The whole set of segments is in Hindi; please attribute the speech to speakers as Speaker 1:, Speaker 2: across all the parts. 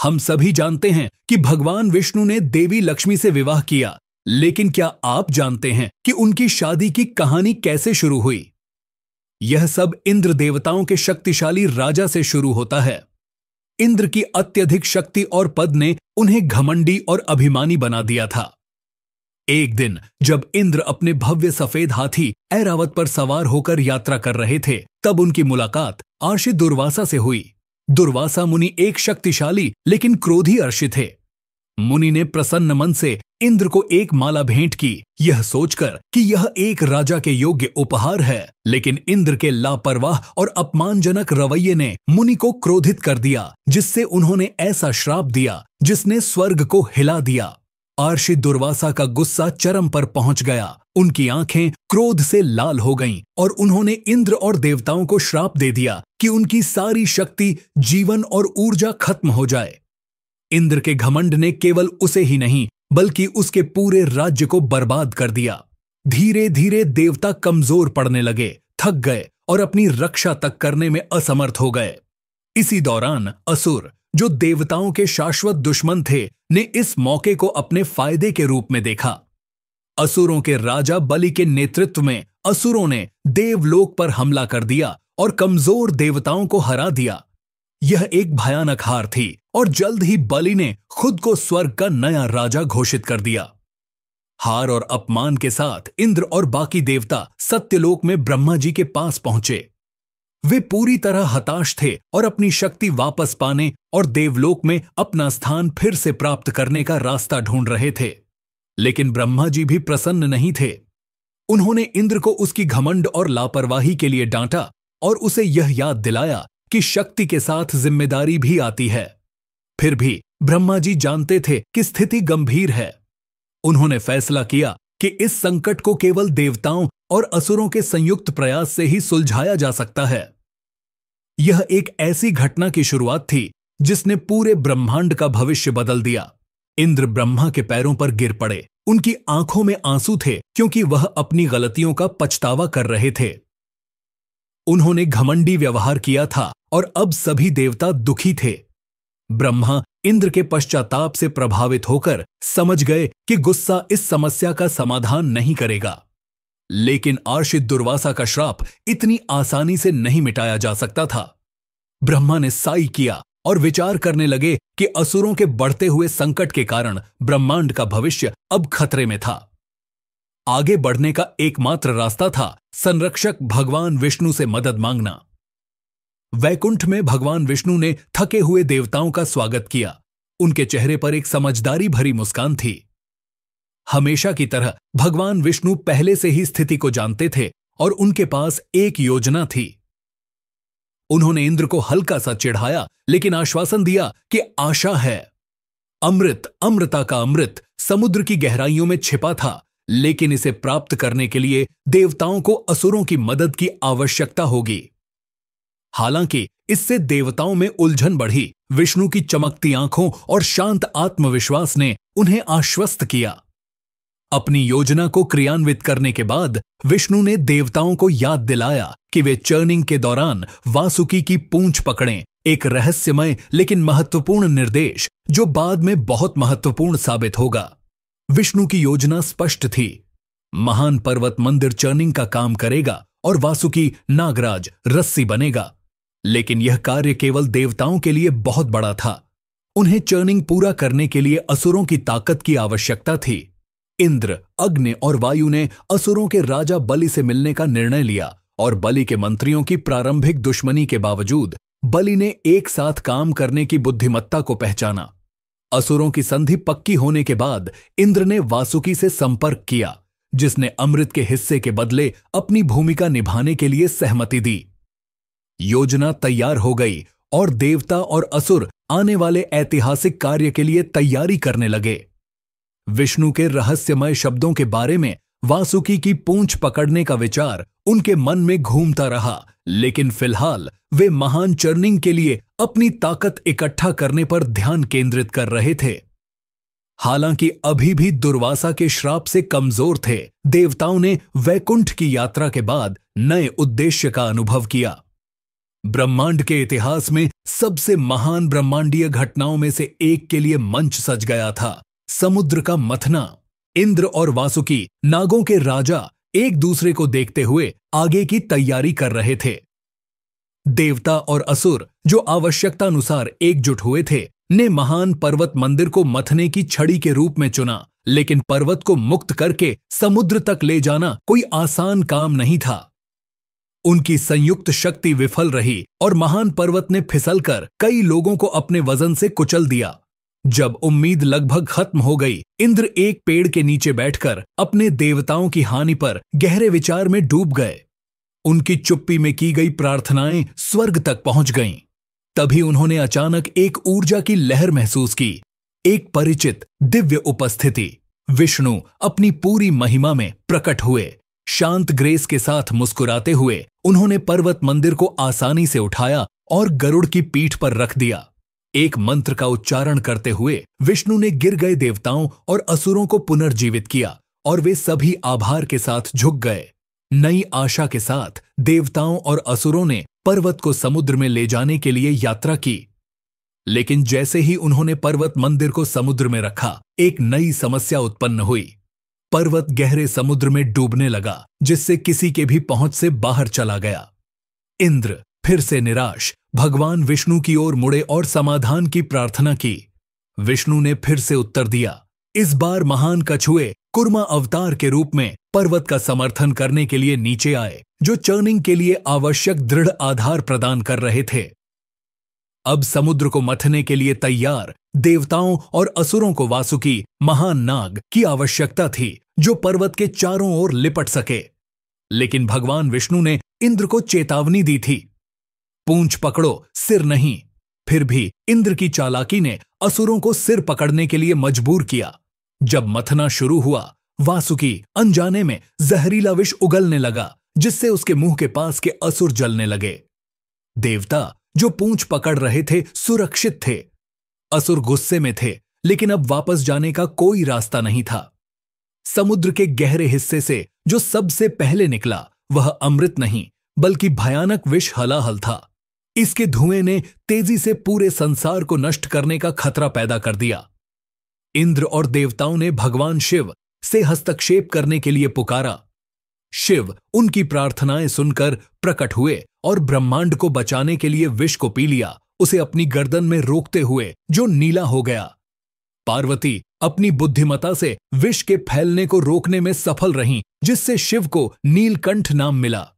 Speaker 1: हम सभी जानते हैं कि भगवान विष्णु ने देवी लक्ष्मी से विवाह किया, लेकिन क्या आप जानते हैं कि उनकी शादी की कहानी कैसे शुरू हुई? यह सब इंद्र देवताओं के शक्तिशाली राजा से शुरू होता है। इंद्र की अत्यधिक शक्ति और पद ने उन्हें घमंडी और अभिमानी बना दिया था। एक दिन जब इंद्र अपने भव्य सफेद हाथी ऐरावत पर सवार होकर यात्रा कर रहे थे, तब उनकी मुलाकात अर्षि दुर्वासा से हुई। दुर्वासा मुनि एक शक्तिशाली लेकिन क्रोधी अर्षि थे। मुनि ने प्रसन्न मन से इंद्र को एक माला भेंट की, यह सोचकर कि यह एक राजा के योग्य उपहार है। लेकिन इंद्र के लापरवाह और अपमानजनक रवैये ने मुनि को क्रोधित कर दिया, जिससे उन्होंने ऐसा श्राप दिया जिसने स्वर्ग को हिला दिया। अर्षि दुर्वासा का गुस्सा चरम पर पहुंच गया। उनकी आंखें क्रोध से लाल हो गईं और उन्होंने इंद्र और देवताओं को श्राप दे दिया कि उनकी सारी शक्ति, जीवन और ऊर्जा खत्म हो जाए। इंद्र के घमंड ने केवल उसे ही नहीं बल्कि उसके पूरे राज्य को बर्बाद कर दिया। धीरे धीरे देवता कमजोर पड़ने लगे, थक गए और अपनी रक्षा तक करने में असमर्थ हो गए। इसी दौरान असुर, जो देवताओं के शाश्वत दुश्मन थे, ने इस मौके को अपने फायदे के रूप में देखा। असुरों के राजा बलि के नेतृत्व में असुरों ने देवलोक पर हमला कर दिया और कमजोर देवताओं को हरा दिया। यह एक भयानक हार थी और जल्द ही बलि ने खुद को स्वर्ग का नया राजा घोषित कर दिया। हार और अपमान के साथ इंद्र और बाकी देवता सत्यलोक में ब्रह्मा जी के पास पहुंचे। वे पूरी तरह हताश थे और अपनी शक्ति वापस पाने और देवलोक में अपना स्थान फिर से प्राप्त करने का रास्ता ढूंढ रहे थे। लेकिन ब्रह्मा जी भी प्रसन्न नहीं थे। उन्होंने इंद्र को उसकी घमंड और लापरवाही के लिए डांटा और उसे यह याद दिलाया कि शक्ति के साथ जिम्मेदारी भी आती है। फिर भी ब्रह्मा जी जानते थे कि स्थिति गंभीर है। उन्होंने फैसला किया कि इस संकट को केवल देवताओं और असुरों के संयुक्त प्रयास से ही सुलझाया जा सकता है। यह एक ऐसी घटना की शुरुआत थी जिसने पूरे ब्रह्मांड का भविष्य बदल दिया। इंद्र ब्रह्मा के पैरों पर गिर पड़े। उनकी आंखों में आंसू थे क्योंकि वह अपनी गलतियों का पछतावा कर रहे थे। उन्होंने घमंडी व्यवहार किया था और अब सभी देवता दुखी थे। ब्रह्मा इंद्र के पश्चाताप से प्रभावित होकर समझ गए कि गुस्सा इस समस्या का समाधान नहीं करेगा। लेकिन अर्षि दुर्वासा का श्राप इतनी आसानी से नहीं मिटाया जा सकता था। ब्रह्मा ने साई किया और विचार करने लगे कि असुरों के बढ़ते हुए संकट के कारण ब्रह्मांड का भविष्य अब खतरे में था। आगे बढ़ने का एकमात्र रास्ता था संरक्षक भगवान विष्णु से मदद मांगना। वैकुंठ में भगवान विष्णु ने थके हुए देवताओं का स्वागत किया। उनके चेहरे पर एक समझदारी भरी मुस्कान थी। हमेशा की तरह भगवान विष्णु पहले से ही स्थिति को जानते थे और उनके पास एक योजना थी। उन्होंने इंद्र को हल्का सा चिढ़ाया, लेकिन आश्वासन दिया कि आशा है। अमृत, अमृता का अमृत समुद्र की गहराइयों में छिपा था, लेकिन इसे प्राप्त करने के लिए देवताओं को असुरों की मदद की आवश्यकता होगी। हालांकि इससे देवताओं में उलझन बढ़ी। विष्णु की चमकती आंखों और शांत आत्मविश्वास ने उन्हें आश्वस्त किया। अपनी योजना को क्रियान्वित करने के बाद विष्णु ने देवताओं को याद दिलाया कि वे चर्निंग के दौरान वासुकी की पूंछ पकड़ें, एक रहस्यमय लेकिन महत्वपूर्ण निर्देश जो बाद में बहुत महत्वपूर्ण साबित होगा। विष्णु की योजना स्पष्ट थी। महान पर्वत मंदिर चर्निंग का काम करेगा और वासुकी नागराज रस्सी बनेगा। लेकिन यह कार्य केवल देवताओं के लिए बहुत बड़ा था। उन्हें चर्निंग पूरा करने के लिए असुरों की ताकत की आवश्यकता थी। इंद्र, अग्नि और वायु ने असुरों के राजा बलि से मिलने का निर्णय लिया और बलि के मंत्रियों की प्रारंभिक दुश्मनी के बावजूद बलि ने एक साथ काम करने की बुद्धिमत्ता को पहचाना। असुरों की संधि पक्की होने के बाद इंद्र ने वासुकी से संपर्क किया, जिसने अमृत के हिस्से के बदले अपनी भूमिका निभाने के लिए सहमति दी। योजना तैयार हो गई और देवता और असुर आने वाले ऐतिहासिक कार्य के लिए तैयारी करने लगे। विष्णु के रहस्यमय शब्दों के बारे में वासुकी की पूंछ पकड़ने का विचार उनके मन में घूमता रहा, लेकिन फिलहाल वे महान चर्निंग के लिए अपनी ताकत इकट्ठा करने पर ध्यान केंद्रित कर रहे थे। हालांकि अभी भी दुर्वासा के श्राप से कमजोर थे, देवताओं ने वैकुंठ की यात्रा के बाद नए उद्देश्य का अनुभव किया। ब्रह्मांड के इतिहास में सबसे महान ब्रह्मांडीय घटनाओं में से एक के लिए मंच सज गया था, समुद्र का मथना। इंद्र और वासुकी, नागों के राजा, एक दूसरे को देखते हुए आगे की तैयारी कर रहे थे। देवता और असुर, जो आवश्यकतानुसार एकजुट हुए थे, ने महान पर्वत मंदिर को मथने की छड़ी के रूप में चुना, लेकिन पर्वत को मुक्त करके समुद्र तक ले जाना कोई आसान काम नहीं था। उनकी संयुक्त शक्ति विफल रही और महान पर्वत ने फिसलकर कई लोगों को अपने वजन से कुचल दिया। जब उम्मीद लगभग खत्म हो गई, इंद्र एक पेड़ के नीचे बैठकर अपने देवताओं की हानि पर गहरे विचार में डूब गए। उनकी चुप्पी में की गई प्रार्थनाएं स्वर्ग तक पहुंच गईं। तभी उन्होंने अचानक एक ऊर्जा की लहर महसूस की, एक परिचित दिव्य उपस्थिति। विष्णु अपनी पूरी महिमा में प्रकट हुए। शांत ग्रेस के साथ मुस्कुराते हुए उन्होंने पर्वत मंदिर को आसानी से उठाया और गरुड़ की पीठ पर रख दिया। एक मंत्र का उच्चारण करते हुए विष्णु ने गिर गए देवताओं और असुरों को पुनर्जीवित किया और वे सभी आभार के साथ झुक गए। नई आशा के साथ देवताओं और असुरों ने पर्वत को समुद्र में ले जाने के लिए यात्रा की। लेकिन जैसे ही उन्होंने पर्वत मंदिर को समुद्र में रखा, एक नई समस्या उत्पन्न हुई। पर्वत गहरे समुद्र में डूबने लगा, जिससे किसी के भी पहुंच से बाहर चला गया। इंद्र फिर से निराश भगवान विष्णु की ओर मुड़े और समाधान की प्रार्थना की। विष्णु ने फिर से उत्तर दिया। इस बार महान कछुए कुर्मा अवतार के रूप में पर्वत का समर्थन करने के लिए नीचे आए, जो चर्निंग के लिए आवश्यक दृढ़ आधार प्रदान कर रहे थे। अब समुद्र को मथने के लिए तैयार देवताओं और असुरों को वासुकी, महान नाग, की आवश्यकता थी, जो पर्वत के चारों ओर लिपट सके। लेकिन भगवान विष्णु ने इंद्र को चेतावनी दी थी, पूंछ पकड़ो, सिर नहीं। फिर भी इंद्र की चालाकी ने असुरों को सिर पकड़ने के लिए मजबूर किया। जब मथना शुरू हुआ, वासुकी अनजाने में जहरीला विष उगलने लगा, जिससे उसके मुंह के पास के असुर जलने लगे। देवता जो पूंछ पकड़ रहे थे सुरक्षित थे। असुर गुस्से में थे, लेकिन अब वापस जाने का कोई रास्ता नहीं था। समुद्र के गहरे हिस्से से जो सबसे पहले निकला, वह अमृत नहीं बल्कि भयानक विष हलाहल था। इसके धुएं ने तेजी से पूरे संसार को नष्ट करने का खतरा पैदा कर दिया। इंद्र और देवताओं ने भगवान शिव से हस्तक्षेप करने के लिए पुकारा। शिव उनकी प्रार्थनाएं सुनकर प्रकट हुए और ब्रह्मांड को बचाने के लिए विष को पी लिया, उसे अपनी गर्दन में रोकते हुए, जो नीला हो गया। पार्वती अपनी बुद्धिमता से विष के फैलने को रोकने में सफल रहीं, जिससे शिव को नीलकंठ नाम मिला।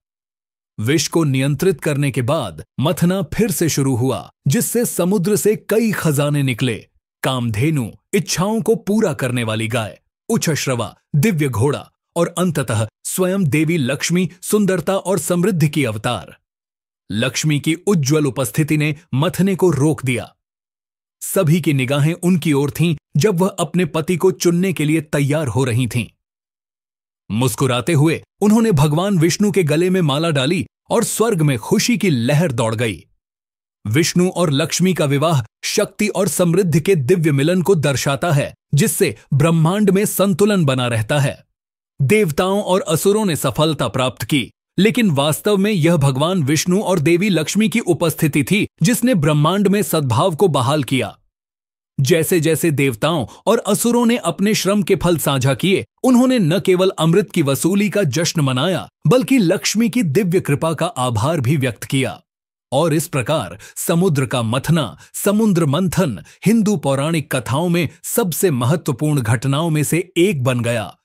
Speaker 1: विष को नियंत्रित करने के बाद मथना फिर से शुरू हुआ, जिससे समुद्र से कई खजाने निकले। कामधेनु, इच्छाओं को पूरा करने वाली गाय, उच्छश्रवा, दिव्य घोड़ा और अंततः स्वयं देवी लक्ष्मी, सुंदरता और समृद्धि की अवतार। लक्ष्मी की उज्ज्वल उपस्थिति ने मथने को रोक दिया। सभी की निगाहें उनकी ओर थीं जब वह अपने पति को चुनने के लिए तैयार हो रही थीं। मुस्कुराते हुए उन्होंने भगवान विष्णु के गले में माला डाली और स्वर्ग में खुशी की लहर दौड़ गई। विष्णु और लक्ष्मी का विवाह शक्ति और समृद्धि के दिव्य मिलन को दर्शाता है, जिससे ब्रह्मांड में संतुलन बना रहता है। देवताओं और असुरों ने सफलता प्राप्त की, लेकिन वास्तव में यह भगवान विष्णु और देवी लक्ष्मी की उपस्थिति थी, जिसने ब्रह्मांड में सद्भाव को बहाल किया। जैसे जैसे देवताओं और असुरों ने अपने श्रम के फल साझा किए, उन्होंने न केवल अमृत की वसूली का जश्न मनाया, बल्कि लक्ष्मी की दिव्य कृपा का आभार भी व्यक्त किया। और इस प्रकार समुद्र का मथना, समुद्र मंथन, हिंदू पौराणिक कथाओं में सबसे महत्वपूर्ण घटनाओं में से एक बन गया,